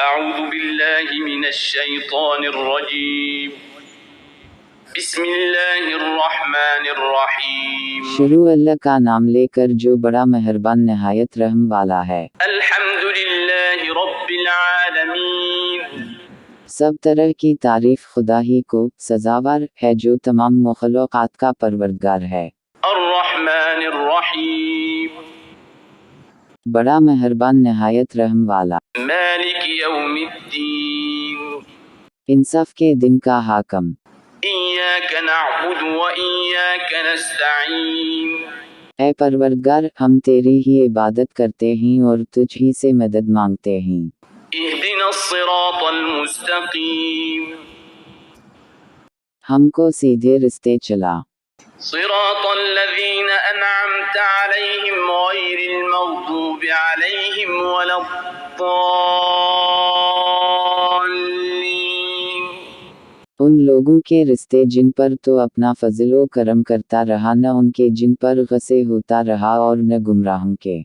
أعوذ بالله من الشيطان الرجيم بسم الله الرحمن الرحيم شروع اللہ کا نام لے کر جو بڑا مہربان نہایت رحم والا ہے۔ الحمد لله رب العالمين سب طرح کی تعریف خدا ہی کو سزاوار ہے جو تمام مخلوقات کا پروردگار ہے۔ الرحمن الرحيم بڑا مہربان نہایت رحم والا، مالك يوم الدين انصاف کے دن کا حاکم، إياك نعبد وإياك نستعين اے پروردگار ہم تیری ہی عبادت کرتے ہیں اور تجھ ہی سے مدد مانگتے ہیں۔ اهدنا الصراط المستقيم ہم کو سیدھے رستے چلا، صراط الذين أنعمت عليهم غير المغضوب عليهم ولا الضالين ان لوگوں کے رستے جن پر تو اپنا فضل و کرم کرتا رہا، نہ ان کے جن پر غصے ہوتا رہا اور نہ گمراہوں کے۔